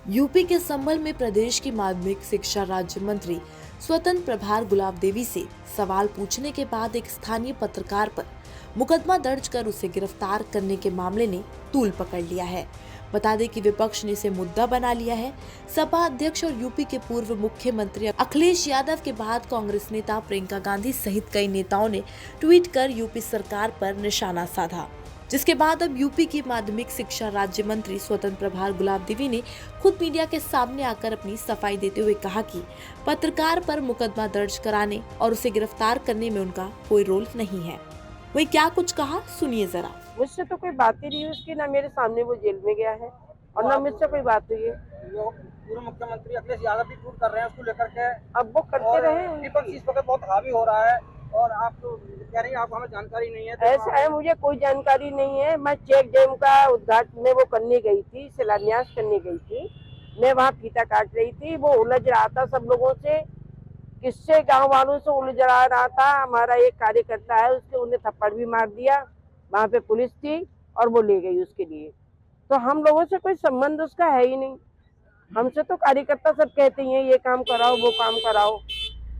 UP के संभल में प्रदेश की माध्यमिक शिक्षा राज्य मंत्री स्वतंत्र प्रभार गुलाब देवी से सवाल पूछने के बाद एक स्थानीय पत्रकार पर मुकदमा दर्ज कर उसे गिरफ्तार करने के मामले ने तूल पकड़ लिया है। बता दें कि विपक्ष ने इसे मुद्दा बना लिया है। सपा अध्यक्ष और यूपी के पूर्व मुख्यमंत्री अखिलेश यादव के बाद कांग्रेस नेता प्रियंका गांधी सहित कई नेताओं ने ट्वीट कर यूपी सरकार पर निशाना साधा, जिसके बाद अब यूपी की माध्यमिक शिक्षा राज्य मंत्री स्वतंत्र प्रभार गुलाब देवी ने खुद मीडिया के सामने आकर अपनी सफाई देते हुए कहा कि पत्रकार पर मुकदमा दर्ज कराने और उसे गिरफ्तार करने में उनका कोई रोल नहीं है। वही क्या कुछ कहा, सुनिए जरा। मुझसे तो कोई बात ही नहीं हुई उसकी, ना मेरे सामने वो जेल में गया है और ना मुझसे कोई बात हुई है। पूर्व मुख्यमंत्री अखिलेश यादव भी ट्वीट कर रहे हैं उसको लेकर के। अब वो करते रहे। विपक्ष इस वक्त बहुत हावी हो रहा है और आप तो कह रही हैं आपको हमें जानकारी नहीं है। तो ऐसा है, मुझे कोई जानकारी नहीं है। मैं चेक डैम का उद्घाटन में वो करने गई थी, शिलान्यास करने गई थी। मैं वहाँ फीता काट रही थी, वो उलझ रहा था सब लोगों से, किससे गांव वालों से उलझ रहा था। हमारा एक कार्यकर्ता है, उसके उन्हें थप्पड़ भी मार दिया। वहाँ पे पुलिस थी और वो ले गई उसके लिए। तो हम लोगों से कोई संबंध उसका है ही नहीं। हमसे तो कार्यकर्ता सब कहते हैं ये काम कराओ वो काम कराओ,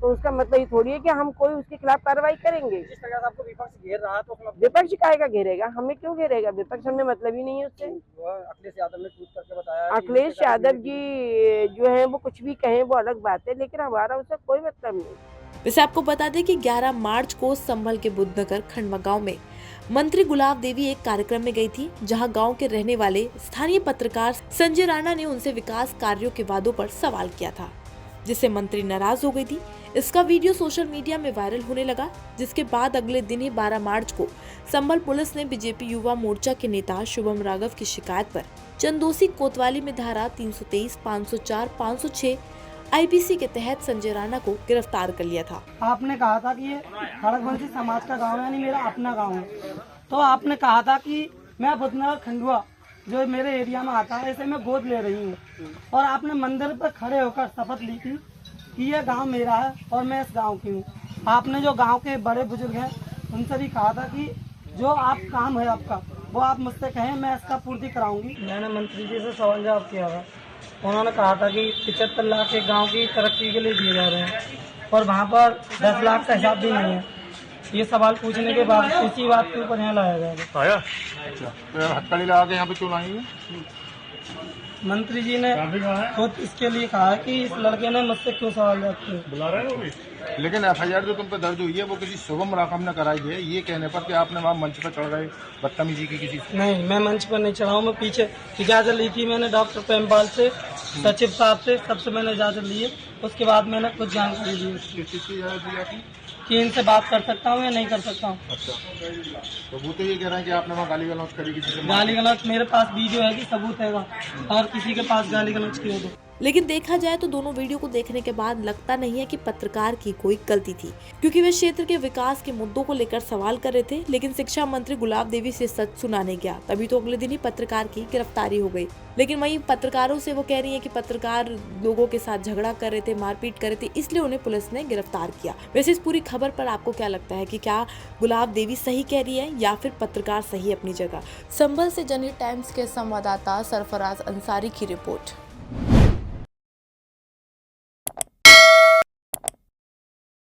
तो उसका मतलब ये थोड़ी है कि हम कोई उसके खिलाफ कार्रवाई करेंगे। जिस तरह से आपको विपक्ष घेर रहा है तो विपक्ष काहेगा घेरेगा, हमें क्यों घेरेगा? विपक्ष हमें मतलब ही नहीं है उससे। अखिलेश यादव ने ट्वीट करके बताया। अखिलेश यादव जी जो है वो कुछ भी कहें वो अलग बात है, लेकिन हमारा उससे कोई मतलब नहीं। वैसे आपको बता दें कि 11 मार्च को संभल के बुद्धनगर खंडवा गांव में मंत्री गुलाब देवी एक कार्यक्रम में गई थी, जहां गांव के रहने वाले स्थानीय पत्रकार संजय राणा ने उनसे विकास कार्यों के वादों पर सवाल किया था, जिससे मंत्री नाराज हो गई थी। इसका वीडियो सोशल मीडिया में वायरल होने लगा, जिसके बाद अगले दिन ही 12 मार्च को संभल पुलिस ने बीजेपी युवा मोर्चा के नेता शुभम राघव की शिकायत पर चंदोसी कोतवाली में धारा 323, 504, 506 आईपीसी के तहत संजय राणा को गिरफ्तार कर लिया था। आपने कहा था कि ये खड़गवंशी समाज का गांव है, यानी मेरा अपना गांव है। तो आपने कहा था कि मैं बुद्धनगर खंडवा जो मेरे एरिया में आता है, ऐसे मैं गोद ले रही हूँ। और आपने मंदिर पर खड़े होकर शपथ ली थी कि ये गांव मेरा है और मैं इस गांव की हूँ। आपने जो गांव के बड़े बुजुर्ग हैं उनसे भी कहा था कि जो आप काम है आपका वो आप मुझसे कहें, मैं इसका पूर्ति कराऊंगी। मैंने मंत्री जी से सवाल जवाब किया था, उन्होंने कहा था कि 75 लाख एक गांव की तरक्की के लिए दिए जा रहे हैं और वहाँ पर 10 लाख का हिसाब भी नहीं है। ये सवाल पूछने के बाद इसी बात के ऊपर यहाँ लाया गया। आया अच्छा, तो हथकड़ी लगा के यहाँ पे क्यों लाएंगे? मंत्री जी ने खुद इसके लिए कहा है कि इस लड़के ने मुझसे क्यों सवाल जवाब किए। बुला रहे हो भी? लेकिन एफआईआर जो तुम पे दर्ज हुई है वो किसी शुभम राघव ने कराई है, ये कहने पर कि आपने वहाँ मंच पर चढ़ गए बदतमीजी की किसी से। नहीं, मैं मंच पर नहीं चढ़ा हूँ। मैं पीछे इजाजत ली थी मैंने डॉक्टर प्रेमपाल से, सचिव साहब से, सबसे मैंने इजाजत ली है। उसके बाद मैंने कुछ जानकारी ली किस चीज़ की इजाजत दी आपने? कि इनसे बात कर सकता हूँ या नहीं कर सकता हूँ। अच्छा, तो वो तो ये कह रहे हैं कि आपने वहाँ गाली गलौज करी किसी से? गाली गलौज मेरे पास वीडियो है कि सबूत है और किसी के पास गाली गलौज की हो तो। लेकिन देखा जाए तो दोनों वीडियो को देखने के बाद लगता नहीं है कि पत्रकार की कोई गलती थी, क्योंकि वे क्षेत्र के विकास के मुद्दों को लेकर सवाल कर रहे थे। लेकिन शिक्षा मंत्री गुलाब देवी से सच सुनाने गया, तभी तो अगले दिन ही पत्रकार की गिरफ्तारी हो गई। लेकिन वहीं पत्रकारों से वो कह रही है कि पत्रकार लोगों के साथ झगड़ा कर रहे थे, मारपीट कर रहे थे, इसलिए उन्हें पुलिस ने गिरफ्तार किया। वैसे इस पूरी खबर पर आपको क्या लगता है कि क्या गुलाब देवी सही कह रही है या फिर पत्रकार सही अपनी जगह? संभल से जनहित टाइम्स के संवाददाता सरफराज अंसारी की रिपोर्ट।